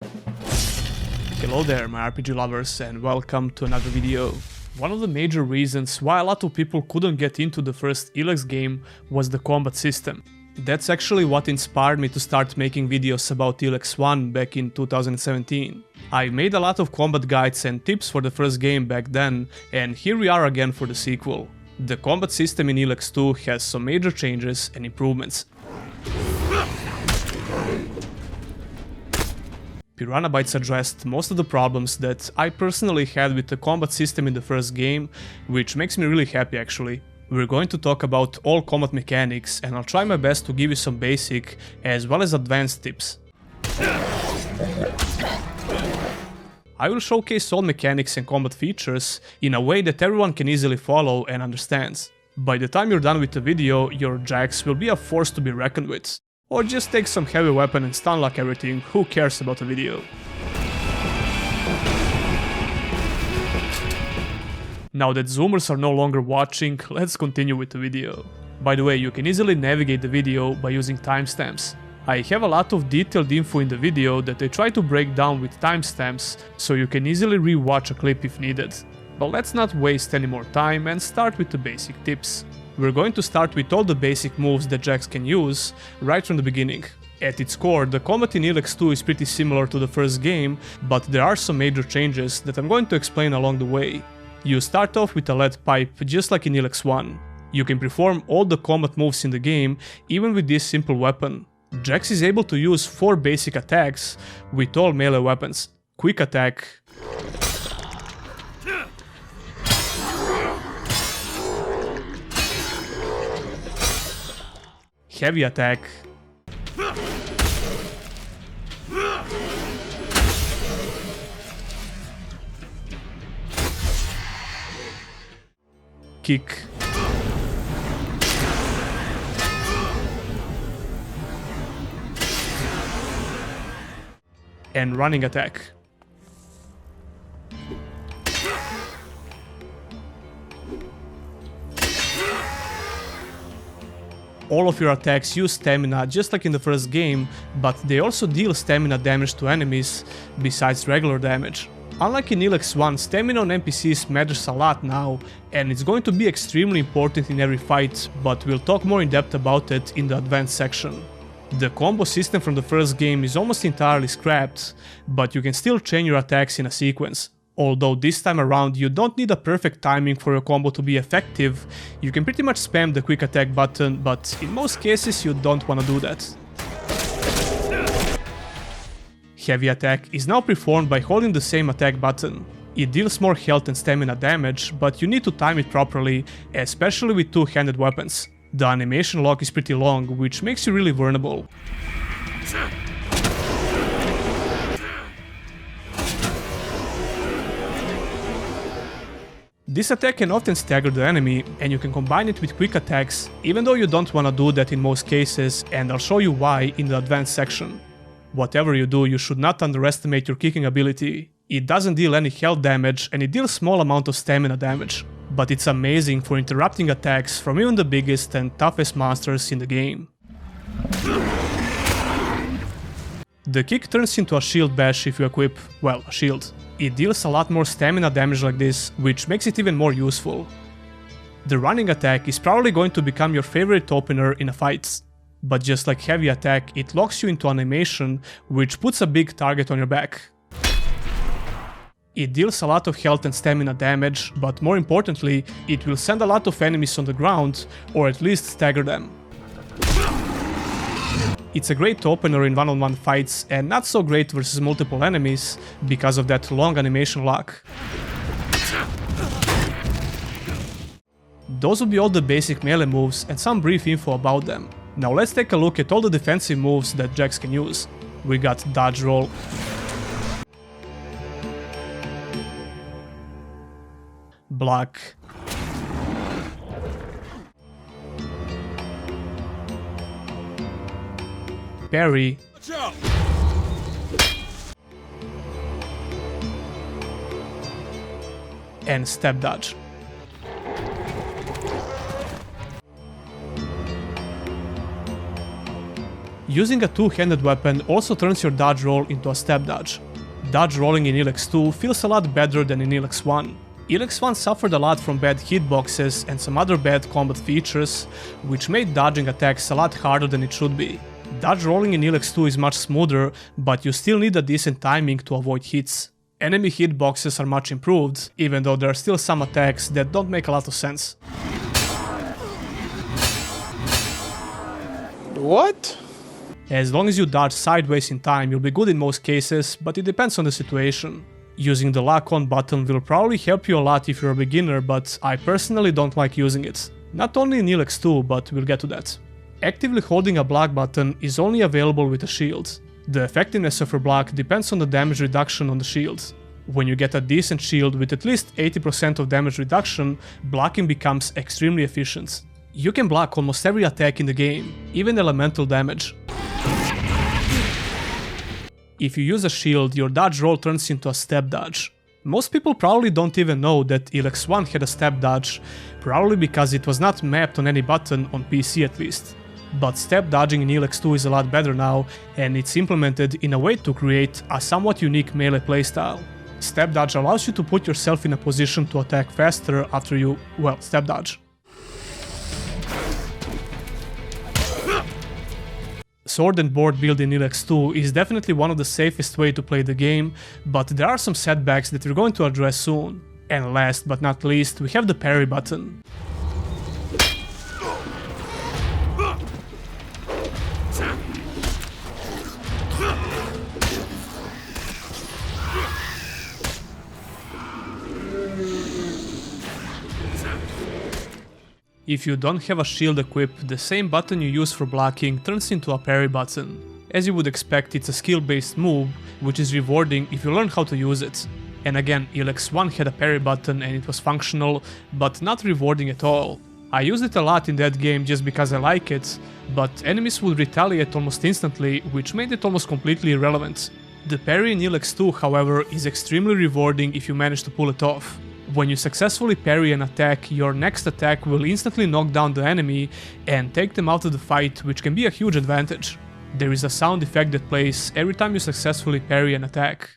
Hello there, my RPG lovers, and welcome to another video. One of the major reasons why a lot of people couldn't get into the first Elex game was the combat system. That's actually what inspired me to start making videos about Elex 1 back in 2017. I made a lot of combat guides and tips for the first game back then, and here we are again for the sequel. The combat system in Elex 2 has some major changes and improvements. Piranha Bytes addressed most of the problems that I personally had with the combat system in the first game, which makes me really happy actually. We're going to talk about all combat mechanics, and I'll try my best to give you some basic as well as advanced tips. I will showcase all mechanics and combat features in a way that everyone can easily follow and understands. By the time you're done with the video, your Jax will be a force to be reckoned with. Or just take some heavy weapon and stun lock everything, who cares about the video? Now that zoomers are no longer watching, let's continue with the video. By the way, you can easily navigate the video by using timestamps. I have a lot of detailed info in the video that I try to break down with timestamps, so you can easily re-watch a clip if needed. But let's not waste any more time and start with the basic tips. We're going to start with all the basic moves that Jax can use right from the beginning. At its core, the combat in Elex 2 is pretty similar to the first game, but there are some major changes that I'm going to explain along the way. You start off with a lead pipe just like in Elex 1. You can perform all the combat moves in the game even with this simple weapon. Jax is able to use 4 basic attacks with all melee weapons. Quick attack, heavy attack, kick, and running attack. All of your attacks use stamina just like in the first game, but they also deal stamina damage to enemies besides regular damage. Unlike in Elex 1, stamina on NPCs matters a lot now, and it's going to be extremely important in every fight, but we'll talk more in depth about it in the advanced section. The combo system from the first game is almost entirely scrapped, but you can still chain your attacks in a sequence. Although this time around you don't need a perfect timing for your combo to be effective, you can pretty much spam the quick attack button, but in most cases you don't want to do that. Heavy attack is now performed by holding the same attack button. It deals more health and stamina damage, but you need to time it properly, especially with two-handed weapons. The animation lock is pretty long, which makes you really vulnerable. This attack can often stagger the enemy, and you can combine it with quick attacks, even though you don't wanna do that in most cases, and I'll show you why in the advanced section. Whatever you do, you should not underestimate your kicking ability. It doesn't deal any health damage, and it deals small amount of stamina damage, but it's amazing for interrupting attacks from even the biggest and toughest monsters in the game. The kick turns into a shield bash if you equip, well, a shield. It deals a lot more stamina damage like this, which makes it even more useful. The running attack is probably going to become your favorite opener in a fight. But just like heavy attack, it locks you into animation, which puts a big target on your back. It deals a lot of health and stamina damage, but more importantly, it will send a lot of enemies on the ground, or at least stagger them. It's a great opener in one-on-one fights and not so great versus multiple enemies because of that long animation lock. Those will be all the basic melee moves and some brief info about them. Now let's take a look at all the defensive moves that Jax can use. We got dodge roll, block, parry, and step dodge. Using a two-handed weapon also turns your dodge roll into a step dodge. Dodge rolling in Elex 2 feels a lot better than in Elex 1. Elex 1 suffered a lot from bad hitboxes and some other bad combat features, which made dodging attacks a lot harder than it should be. Dodge rolling in Elex 2 is much smoother, but you still need a decent timing to avoid hits. Enemy hitboxes are much improved, even though there are still some attacks that don't make a lot of sense. What? As long as you dodge sideways in time, you'll be good in most cases, but it depends on the situation. Using the lock on button will probably help you a lot if you're a beginner, but I personally don't like using it. Not only in Elex 2, but we'll get to that. Actively holding a block button is only available with a shield. The effectiveness of your block depends on the damage reduction on the shield. When you get a decent shield with at least 80% of damage reduction, blocking becomes extremely efficient. You can block almost every attack in the game, even elemental damage. If you use a shield, your dodge roll turns into a step dodge. Most people probably don't even know that Elex 1 had a step dodge, probably because it was not mapped on any button, on PC at least. But step dodging in Elex 2 is a lot better now, and it's implemented in a way to create a somewhat unique melee playstyle. Step dodge allows you to put yourself in a position to attack faster after you, well, step dodge. Sword and board build in Elex 2 is definitely one of the safest way to play the game, but there are some setbacks that we're going to address soon. And last but not least, we have the parry button. If you don't have a shield equipped, the same button you use for blocking turns into a parry button. As you would expect, it's a skill-based move, which is rewarding if you learn how to use it. And again, Elex 1 had a parry button and it was functional, but not rewarding at all. I used it a lot in that game just because I like it, but enemies would retaliate almost instantly, which made it almost completely irrelevant. The parry in Elex 2, however, is extremely rewarding if you manage to pull it off. When you successfully parry an attack, your next attack will instantly knock down the enemy and take them out of the fight, which can be a huge advantage. There is a sound effect that plays every time you successfully parry an attack.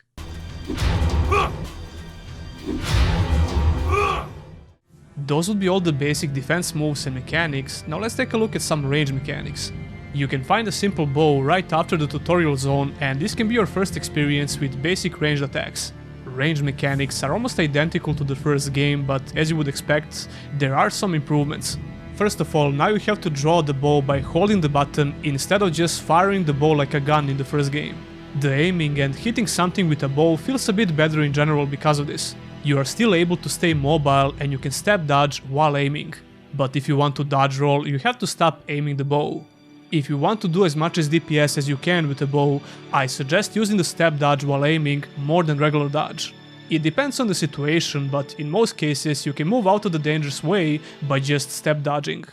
Those would be all the basic defense moves and mechanics. Now let's take a look at some range mechanics. You can find a simple bow right after the tutorial zone, and this can be your first experience with basic ranged attacks. Range mechanics are almost identical to the first game, but as you would expect, there are some improvements. First of all, now you have to draw the bow by holding the button instead of just firing the bow like a gun in the first game. The aiming and hitting something with a bow feels a bit better in general because of this. You are still able to stay mobile and you can step dodge while aiming. But if you want to dodge roll, you have to stop aiming the bow. If you want to do as much as DPS as you can with a bow, I suggest using the step dodge while aiming more than regular dodge. It depends on the situation, but in most cases you can move out of the dangerous way by just step dodging.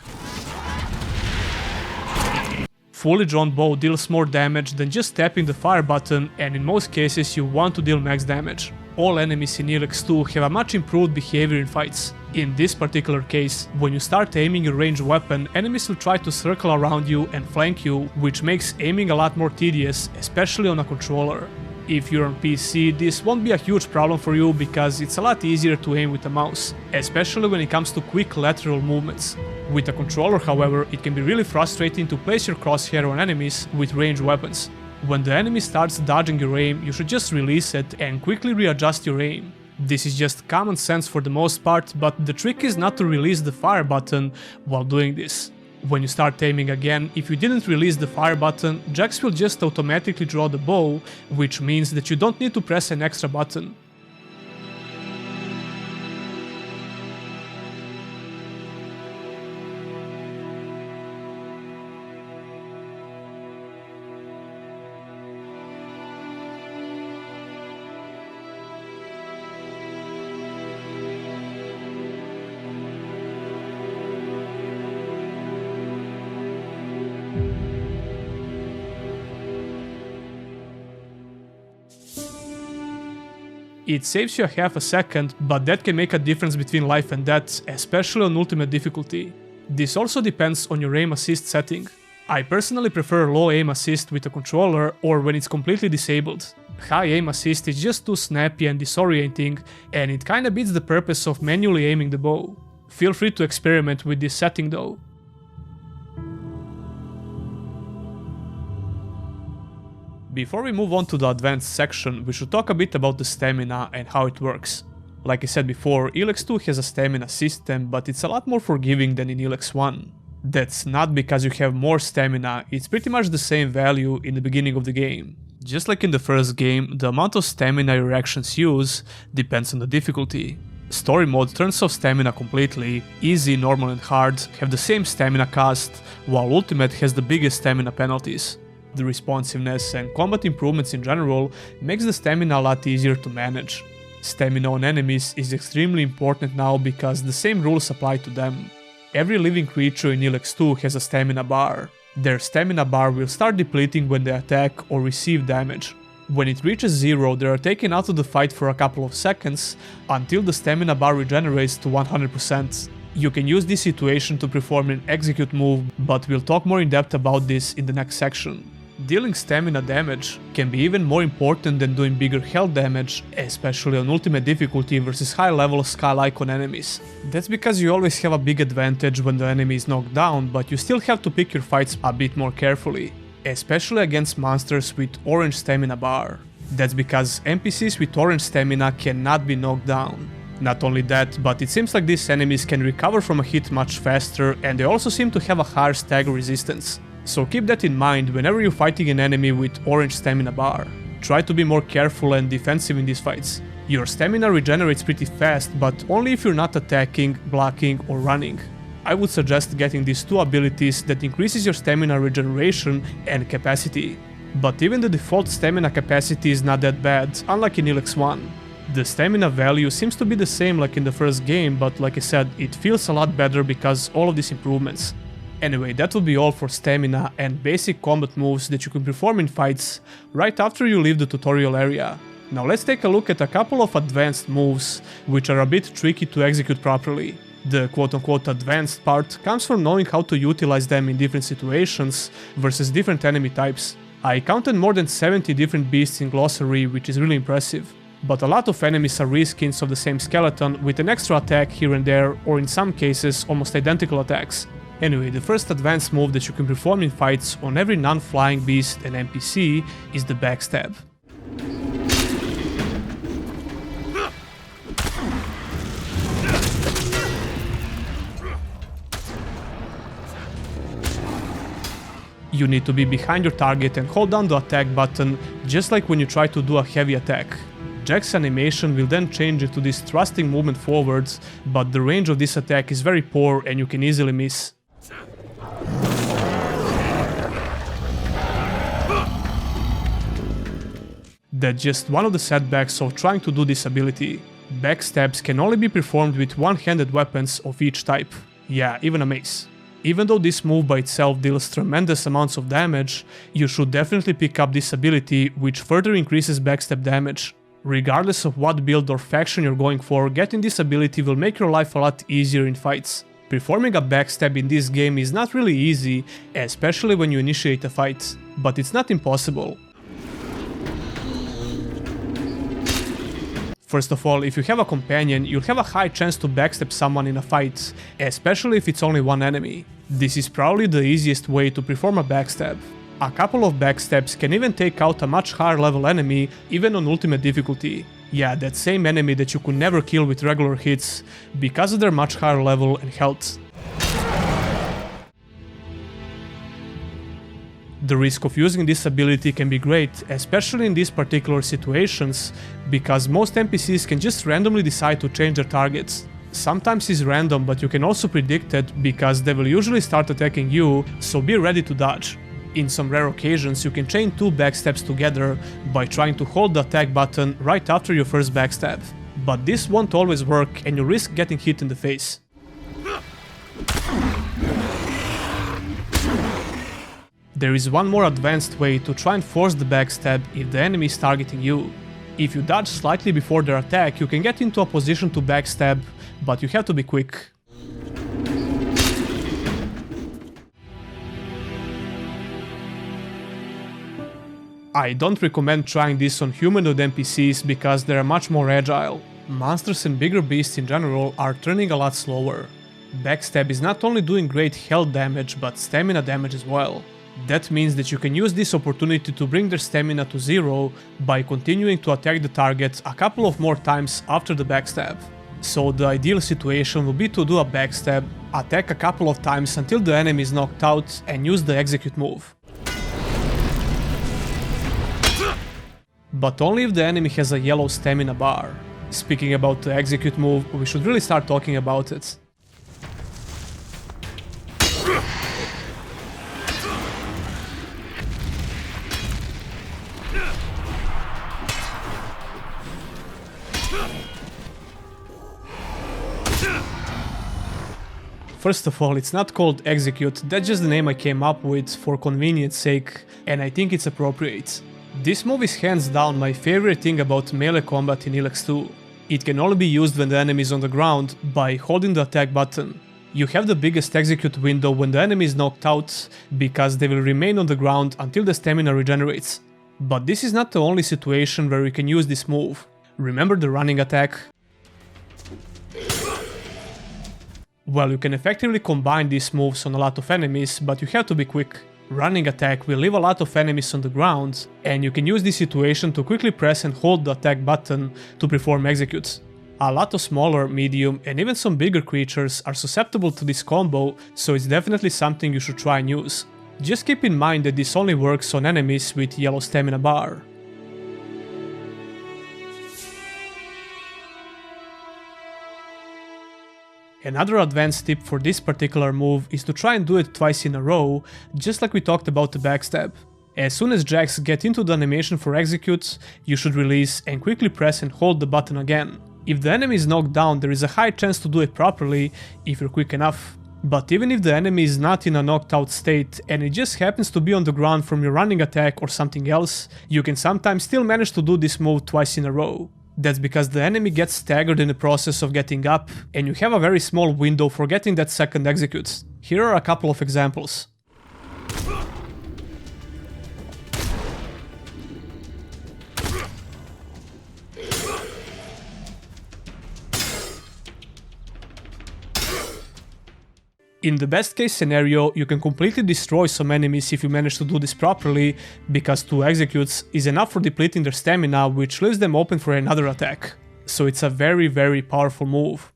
Fully drawn bow deals more damage than just tapping the fire button, and in most cases you want to deal max damage. All enemies in Elex 2 have a much improved behavior in fights. In this particular case, when you start aiming your ranged weapon, enemies will try to circle around you and flank you, which makes aiming a lot more tedious, especially on a controller. If you're on PC, this won't be a huge problem for you because it's a lot easier to aim with a mouse, especially when it comes to quick lateral movements. With a controller, however, it can be really frustrating to place your crosshair on enemies with ranged weapons. When the enemy starts dodging your aim, you should just release it and quickly readjust your aim. This is just common sense for the most part, but the trick is not to release the fire button while doing this. When you start aiming again, if you didn't release the fire button, Jax will just automatically draw the bow, which means that you don't need to press an extra button. It saves you a half a second, but that can make a difference between life and death, especially on ultimate difficulty. This also depends on your aim assist setting. I personally prefer low aim assist with a controller or when it's completely disabled. High aim assist is just too snappy and disorienting, and it kinda beats the purpose of manually aiming the bow. Feel free to experiment with this setting though. Before we move on to the advanced section, we should talk a bit about the stamina and how it works. Like I said before, Elex 2 has a stamina system, but it's a lot more forgiving than in Elex 1. That's not because you have more stamina, it's pretty much the same value in the beginning of the game. Just like in the first game, the amount of stamina your actions use depends on the difficulty. Story mode turns off stamina completely, easy, normal and hard have the same stamina cost, while Ultimate has the biggest stamina penalties. The responsiveness and combat improvements in general makes the stamina a lot easier to manage. Stamina on enemies is extremely important now because the same rules apply to them. Every living creature in Elex 2 has a stamina bar. Their stamina bar will start depleting when they attack or receive damage. When it reaches 0, they are taken out of the fight for a couple of seconds until the stamina bar regenerates to 100%. You can use this situation to perform an execute move, but we'll talk more in depth about this in the next section. Dealing stamina damage can be even more important than doing bigger health damage, especially on ultimate difficulty versus high level skull icon enemies. That's because you always have a big advantage when the enemy is knocked down, but you still have to pick your fights a bit more carefully, especially against monsters with orange stamina bar. That's because NPCs with orange stamina cannot be knocked down. Not only that, but it seems like these enemies can recover from a hit much faster, and they also seem to have a higher stagger resistance. So keep that in mind whenever you're fighting an enemy with orange stamina bar. Try to be more careful and defensive in these fights. Your stamina regenerates pretty fast, but only if you're not attacking, blocking or running. I would suggest getting these two abilities that increases your stamina regeneration and capacity. But even the default stamina capacity is not that bad, unlike in Elex 1. The stamina value seems to be the same like in the first game, but like I said, it feels a lot better because all of these improvements. Anyway, that will be all for stamina and basic combat moves that you can perform in fights right after you leave the tutorial area. Now let's take a look at a couple of advanced moves, which are a bit tricky to execute properly. The quote-unquote advanced part comes from knowing how to utilize them in different situations versus different enemy types. I counted more than 70 different beasts in Glossary, which is really impressive. But a lot of enemies are reskins of the same skeleton with an extra attack here and there, or in some cases almost identical attacks. Anyway, the first advanced move that you can perform in fights on every non-flying beast and NPC is the backstab. You need to be behind your target and hold down the attack button, just like when you try to do a heavy attack. Jack's animation will then change into this thrusting movement forwards, but the range of this attack is very poor and you can easily miss. That's just one of the setbacks of trying to do this ability. Backstabs can only be performed with one-handed weapons of each type. Yeah, even a mace. Even though this move by itself deals tremendous amounts of damage, you should definitely pick up this ability, which further increases backstab damage. Regardless of what build or faction you're going for, getting this ability will make your life a lot easier in fights. Performing a backstab in this game is not really easy, especially when you initiate a fight, but it's not impossible. First of all, if you have a companion, you'll have a high chance to backstab someone in a fight, especially if it's only one enemy. This is probably the easiest way to perform a backstab. A couple of backstabs can even take out a much higher level enemy, even on ultimate difficulty. Yeah, that same enemy that you could never kill with regular hits, because of their much higher level and health. The risk of using this ability can be great, especially in these particular situations, because most NPCs can just randomly decide to change their targets. Sometimes it's random, but you can also predict it because they will usually start attacking you, so be ready to dodge. In some rare occasions, you can chain two backstabs together by trying to hold the attack button right after your first backstab. But this won't always work and you risk getting hit in the face. There is one more advanced way to try and force the backstab if the enemy is targeting you. If you dodge slightly before their attack, you can get into a position to backstab, but you have to be quick. I don't recommend trying this on humanoid NPCs because they are much more agile. Monsters and bigger beasts in general are turning a lot slower. Backstab is not only doing great health damage but stamina damage as well. That means that you can use this opportunity to bring their stamina to zero by continuing to attack the target a couple of more times after the backstab. So the ideal situation will be to do a backstab, attack a couple of times until the enemy is knocked out and use the execute move. But only if the enemy has a yellow stamina bar. Speaking about the execute move, we should really start talking about it. First of all, it's not called execute, that's just the name I came up with for convenience sake, and I think it's appropriate. This move is hands down my favorite thing about melee combat in Elex 2. It can only be used when the enemy is on the ground by holding the attack button. You have the biggest execute window when the enemy is knocked out, because they will remain on the ground until the stamina regenerates. But this is not the only situation where you can use this move. Remember the running attack? Well, you can effectively combine these moves on a lot of enemies, but you have to be quick. Running attack will leave a lot of enemies on the ground, and you can use this situation to quickly press and hold the attack button to perform executes. A lot of smaller, medium, and even some bigger creatures are susceptible to this combo, so it's definitely something you should try and use. Just keep in mind that this only works on enemies with yellow stamina bar. Another advanced tip for this particular move is to try and do it twice in a row, just like we talked about the backstab. As soon as jacks get into the animation for executes, you should release and quickly press and hold the button again. If the enemy is knocked down, there is a high chance to do it properly if you're quick enough. But even if the enemy is not in a knocked out state and it just happens to be on the ground from your running attack or something else, you can sometimes still manage to do this move twice in a row. That's because the enemy gets staggered in the process of getting up, and you have a very small window for getting that second execute. Here are a couple of examples. In the best case scenario, you can completely destroy some enemies if you manage to do this properly, because 2 executes is enough for depleting their stamina, which leaves them open for another attack. So it's a very powerful move.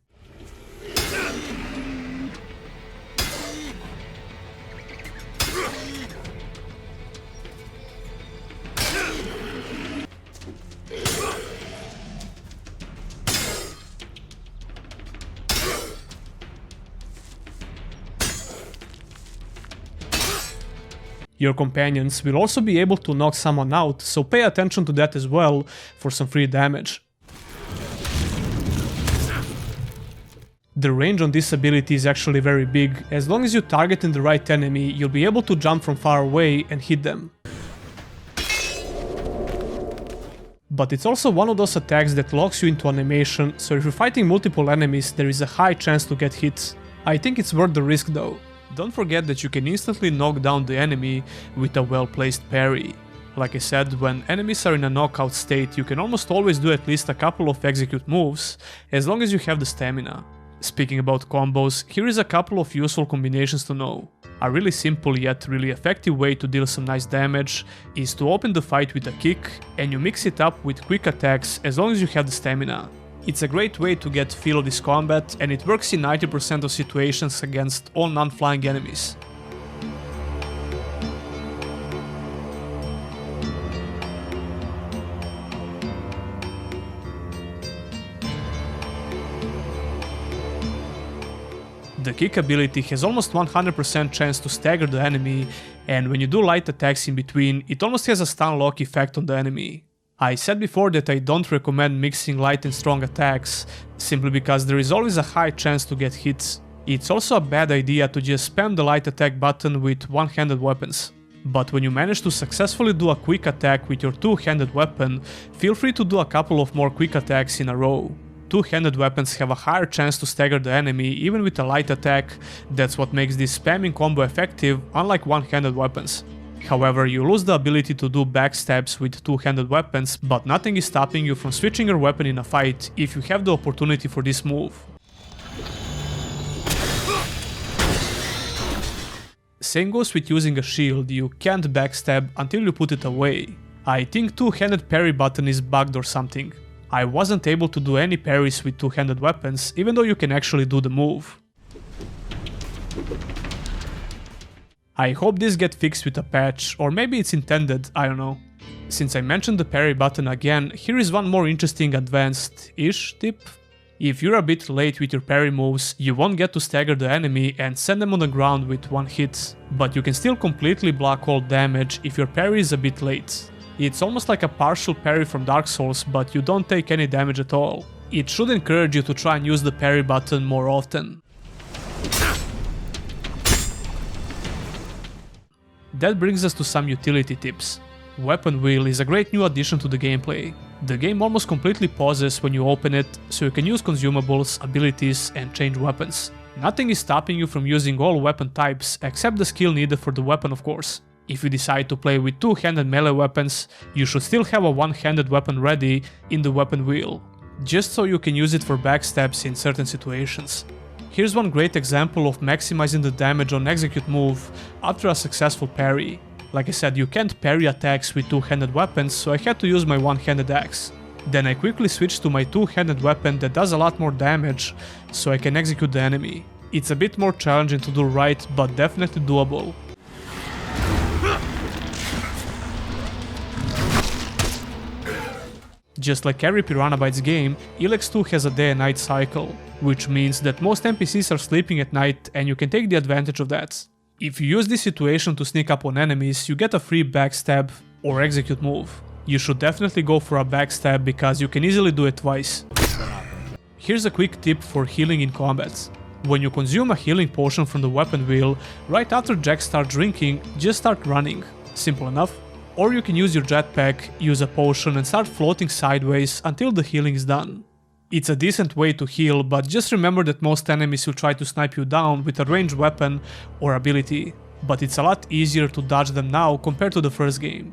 Your companions will also be able to knock someone out, so pay attention to that as well for some free damage. The range on this ability is actually very big. As long as you target in the right enemy, you'll be able to jump from far away and hit them. But it's also one of those attacks that locks you into animation, so if you're fighting multiple enemies, there is a high chance to get hit. I think it's worth the risk though. Don't forget that you can instantly knock down the enemy with a well-placed parry. Like I said, when enemies are in a knockout state, you can almost always do at least a couple of execute moves, as long as you have the stamina. Speaking about combos, here is a couple of useful combinations to know. A really simple yet really effective way to deal some nice damage is to open the fight with a kick, and you mix it up with quick attacks as long as you have the stamina. It's a great way to get feel of this combat, and it works in 90% of situations against all non-flying enemies. The kick ability has almost 100% chance to stagger the enemy, and when you do light attacks in between, it almost has a stun lock effect on the enemy. I said before that I don't recommend mixing light and strong attacks, simply because there is always a high chance to get hit. It's also a bad idea to just spam the light attack button with one-handed weapons. But when you manage to successfully do a quick attack with your two-handed weapon, feel free to do a couple of more quick attacks in a row. Two-handed weapons have a higher chance to stagger the enemy even with a light attack. That's what makes this spamming combo effective, unlike one-handed weapons. However, you lose the ability to do backstabs with two-handed weapons, but nothing is stopping you from switching your weapon in a fight if you have the opportunity for this move. Same goes with using a shield, you can't backstab until you put it away. I think two-handed parry button is bugged or something. I wasn't able to do any parries with two-handed weapons, even though you can actually do the move. I hope this gets fixed with a patch, or maybe it's intended, I don't know. Since I mentioned the parry button again, here is one more interesting advanced-ish tip. If you're a bit late with your parry moves, you won't get to stagger the enemy and send them on the ground with one hit, but you can still completely block all damage if your parry is a bit late. It's almost like a partial parry from Dark Souls, but you don't take any damage at all. It should encourage you to try and use the parry button more often. That brings us to some utility tips. Weapon Wheel is a great new addition to the gameplay. The game almost completely pauses when you open it, so you can use consumables, abilities, and change weapons. Nothing is stopping you from using all weapon types, except the skill needed for the weapon, of course. If you decide to play with two-handed melee weapons, you should still have a one-handed weapon ready in the Weapon Wheel, just so you can use it for backstabs in certain situations. Here's one great example of maximizing the damage on execute move after a successful parry. Like I said, you can't parry attacks with two-handed weapons, so I had to use my one-handed axe. Then I quickly switched to my two-handed weapon that does a lot more damage, so I can execute the enemy. It's a bit more challenging to do right, but definitely doable. Just like every Piranha Bytes game, Elex 2 has a day and night cycle, which means that most NPCs are sleeping at night and you can take the advantage of that. If you use this situation to sneak up on enemies, you get a free backstab or execute move. You should definitely go for a backstab because you can easily do it twice. Here's a quick tip for healing in combat. When you consume a healing potion from the weapon wheel, right after Jack starts drinking, just start running. Simple enough. Or you can use your jetpack, use a potion and start floating sideways until the healing is done. It's a decent way to heal, but just remember that most enemies will try to snipe you down with a ranged weapon or ability, but it's a lot easier to dodge them now compared to the first game.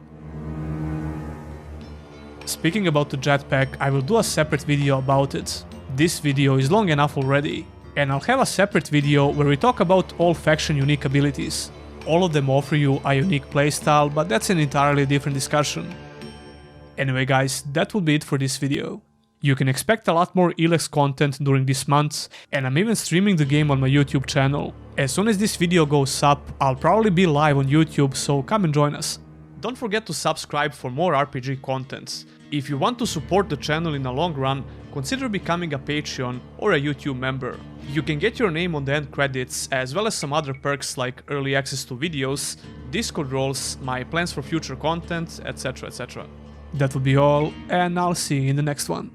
Speaking about the jetpack, I will do a separate video about it. This video is long enough already, and I'll have a separate video where we talk about all faction unique abilities. All of them offer you a unique playstyle, but that's an entirely different discussion. Anyway guys, that would be it for this video. You can expect a lot more Elex content during this month, and I'm even streaming the game on my YouTube channel. As soon as this video goes up, I'll probably be live on YouTube, so come and join us. Don't forget to subscribe for more RPG content. If you want to support the channel in the long run, consider becoming a Patreon or a YouTube member. You can get your name on the end credits, as well as some other perks like early access to videos, Discord roles, my plans for future content, etc, etc. That would be all, and I'll see you in the next one.